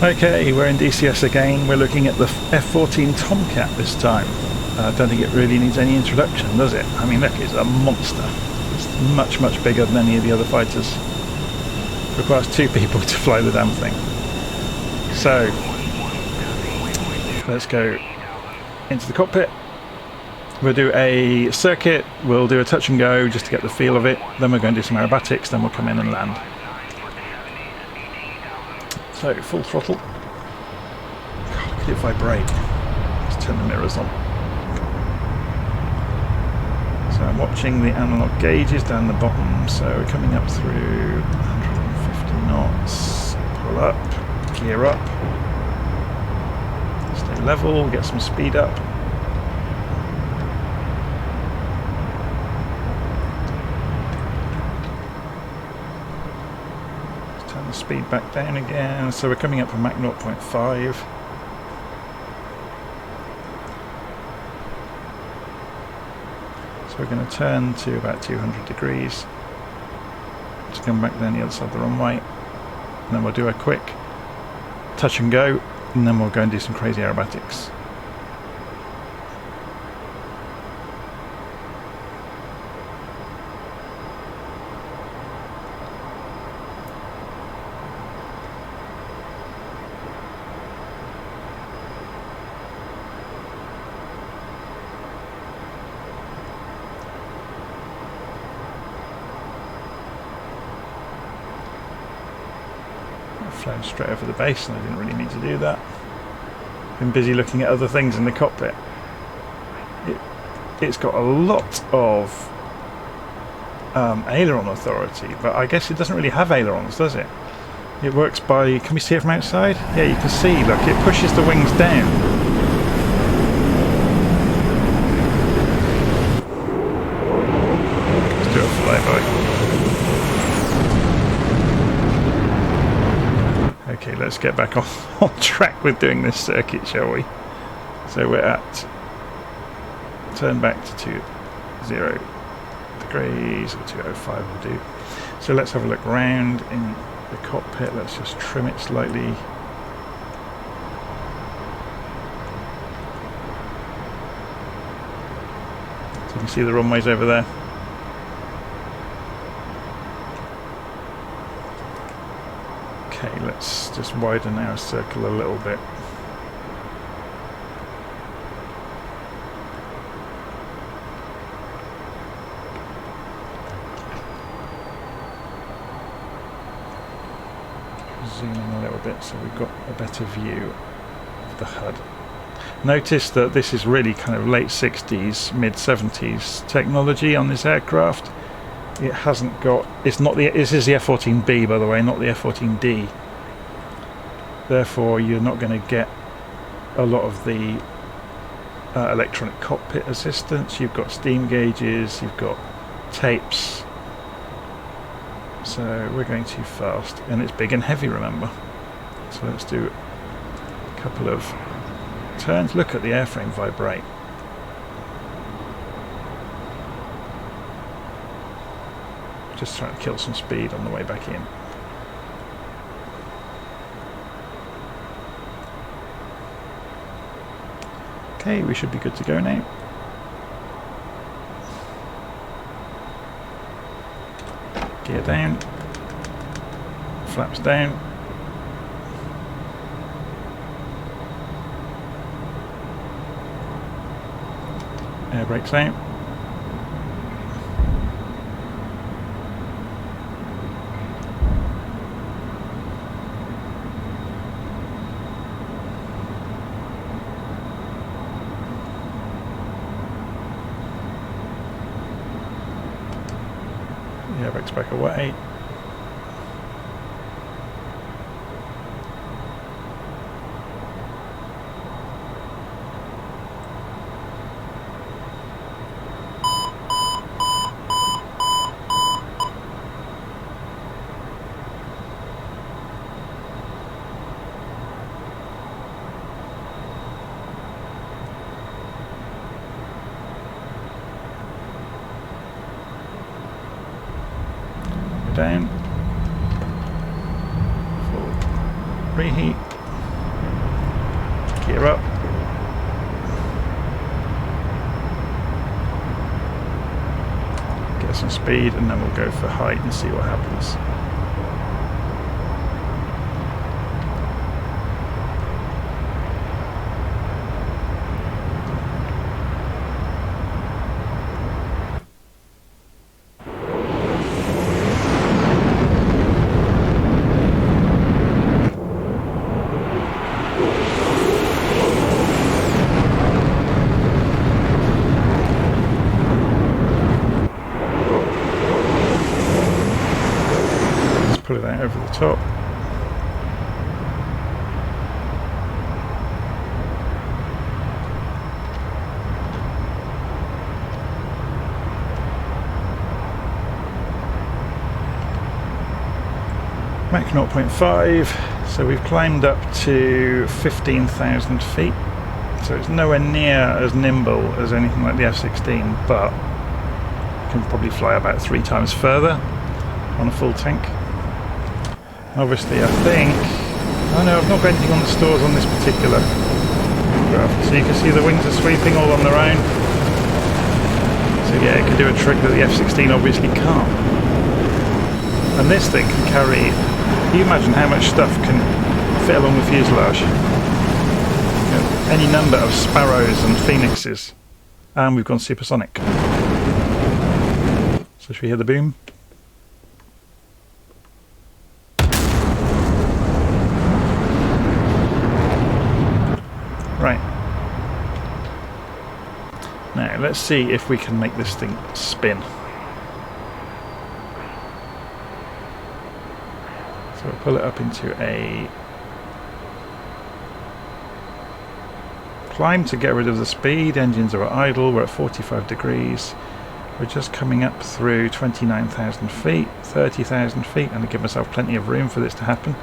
Okay, we're in DCS again. We're looking at the F-14 Tomcat this time. I don't think it really needs any introduction, does it? I mean, look, it's a monster. It's much, much bigger than any of the other fighters. It requires 2 people to fly the damn thing. So, let's go into the cockpit. We'll do a circuit, we'll do a touch and go just to get the feel of it. Then we're going to do some aerobatics, then we'll come in and land. So, full throttle. God, look at it vibrate. Let's turn the mirrors on. So I'm watching the analog gauges down the bottom. So we're coming up through 150 knots. Pull up, gear up. Stay level, get some speed up. The speed back down again, so we're coming up from Mach 0.5. So we're going to turn to about 200 degrees to come back down the other side of the runway, and then we'll do a quick touch and go, and then we'll go and do some crazy aerobatics. Flown straight over the base and I didn't really need to do that. Been busy looking at other things in the cockpit. It's got a lot of aileron authority, but I guess it doesn't really have ailerons, does it? It works by, can we see it from outside? Yeah, you can see, look, it pushes the wings down. Let's do a flyby. Okay, let's get back on track with doing this circuit, shall we? So we're at, turn back to 20 degrees, or 205 will do. So let's have a look round in the cockpit. Let's just trim it slightly. So you can see the runways over there. Okay, let's just widen our circle a little bit. Zoom in a little bit so we've got a better view of the HUD. Notice that this is really kind of late 60s, mid 70s technology on this aircraft. It hasn't got, it's not the, this is the F-14B by the way, not the F-14D. Therefore you're not going to get a lot of the electronic cockpit assistance. You've got steam gauges, you've got tapes. So we're going too fast, and it's big and heavy, remember. So let's do a couple of turns. Look at the airframe vibrate. Just trying to kill some speed on the way back in. Okay, we should be good to go now. Gear down. Flaps down. Air brakes out. The airbags back away. Down, full reheat, Gear up. Get some speed, and then we'll go for height and see what happens. Put it out over the top. Mach 0.5, so we've climbed up to 15,000 feet, so it's nowhere near as nimble as anything like the F-16, but you can probably fly about 3 times further on a full tank. Obviously, I think... Oh no, I've not got anything on the stores on this particular graph. So you can see the wings are sweeping all on their own. So yeah, it can do a trick that the F-16 obviously can't. And this thing can carry... Can you imagine how much stuff can fit along the fuselage? You know, any number of Sparrows and Phoenixes. And we've gone supersonic. So should we hear the boom? Right. Now let's see if we can make this thing spin. So we'll pull it up into a climb to get rid of the speed. Engines are at idle. We're at 45 degrees. We're just coming up through 29,000 feet, 30,000 feet, and to give myself plenty of room for this to happen.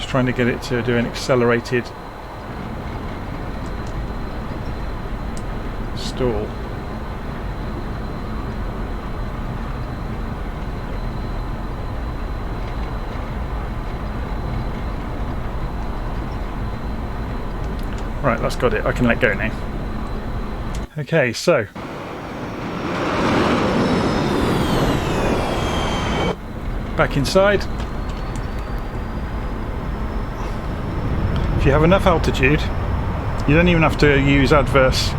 Trying to get it to do an accelerated stall. Right, that's got it. I can let go now. Okay, so back inside. If you have enough altitude, you don't even have to use adverse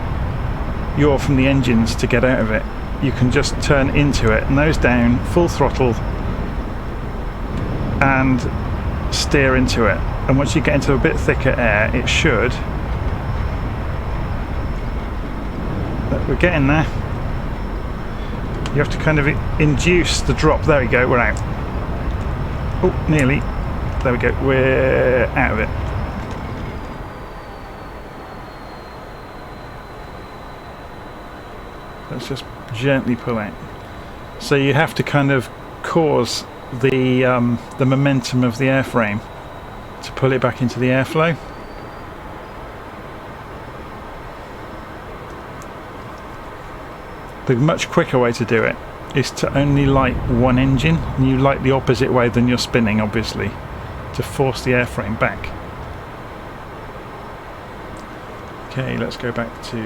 yaw from the engines to get out of it. You can just turn into it, nose down, full throttle, and steer into it. And once you get into a bit thicker air, it should... We're getting there. You have to kind of induce the drop. There we go, we're out. Oh, nearly. There we go, we're out of it. Let's just gently pull out. So you have to kind of cause the momentum of the airframe to pull it back into the airflow. The much quicker way to do it is to only light one engine, and you light the opposite way than you're spinning, obviously, to force the airframe back. Okay, let's go back to...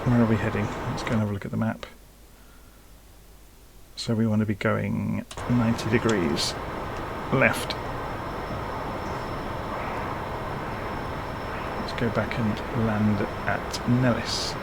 Where are we heading? Let's go and have a look at the map. So we want to be going 90 degrees left. Let's go back and land at Nellis.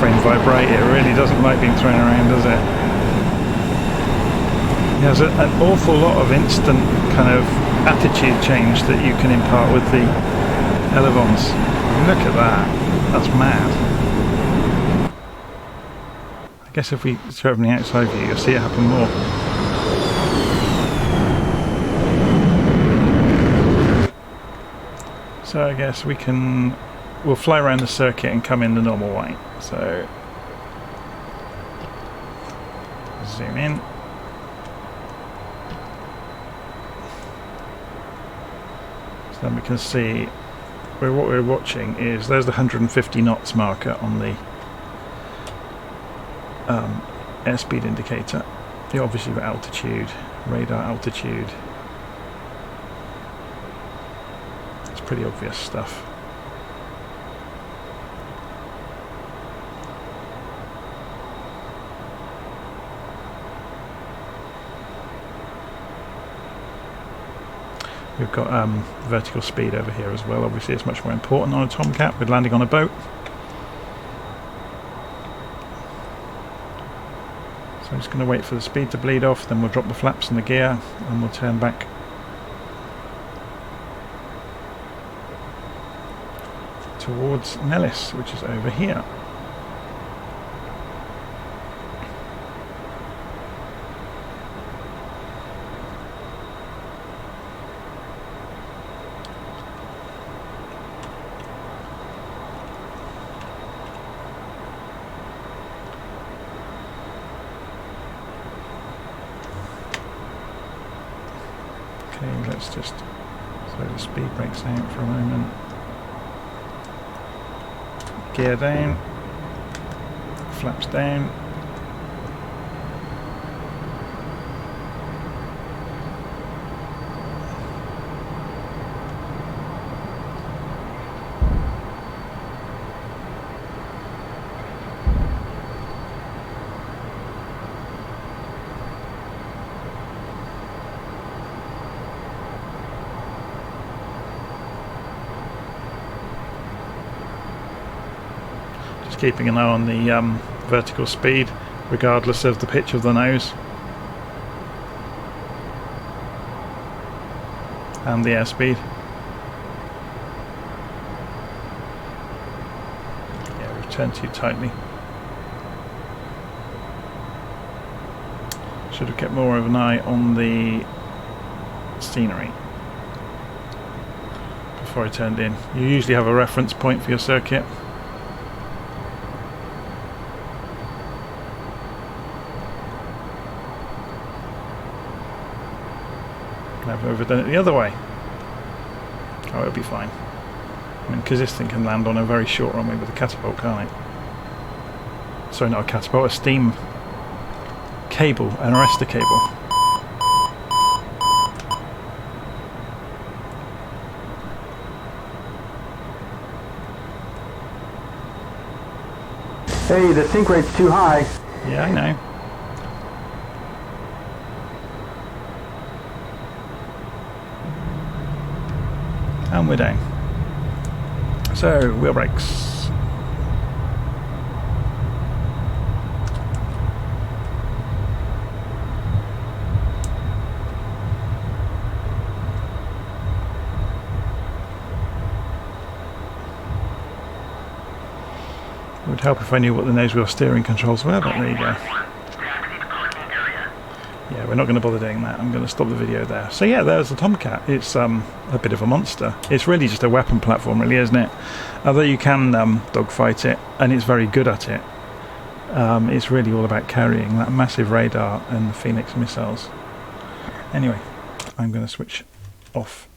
airframe vibrate. It really doesn't like being thrown around, does it? There's an awful lot of instant kind of attitude change that you can impart with the elevons. Look at that. That's mad. I guess if we show it from the outside view, you'll see it happen more. So I guess we'll fly around the circuit and come in the normal way. So zoom in. So then we can see what we're watching is there's the 150 knots marker on the airspeed indicator. You obviously got altitude, radar altitude. It's pretty obvious stuff. We've got vertical speed over here as well. Obviously it's much more important on a Tomcat with landing on a boat. So I'm just going to wait for the speed to bleed off, then we'll drop the flaps and the gear and we'll turn back towards Nellis, which is over here. Okay, let's just, so the speed breaks out for a moment. Gear down, flaps down. Keeping an eye on the vertical speed regardless of the pitch of the nose and the airspeed. Yeah, we've turned too tightly. Should have kept more of an eye on the scenery before I turned in. You usually have a reference point for your circuit. I've overdone it the other way. Oh, it'll be fine. I mean, because this thing can land on a very short runway with a catapult, can't it? Sorry, not a catapult, a steam cable, an arrestor cable. Hey, the sink rate's too high. Yeah, I know. And we're down. So, wheel brakes. It would help if I knew what the nose wheel steering controls were, but there you go. Yeah, we're not going to bother doing that. I'm going to stop the video there. So yeah, there's the Tomcat. It's a bit of a monster. It's really just a weapon platform, really, isn't it? Although you can dogfight it, and it's very good at it. It's really all about carrying that massive radar and the Phoenix missiles. Anyway, I'm going to switch off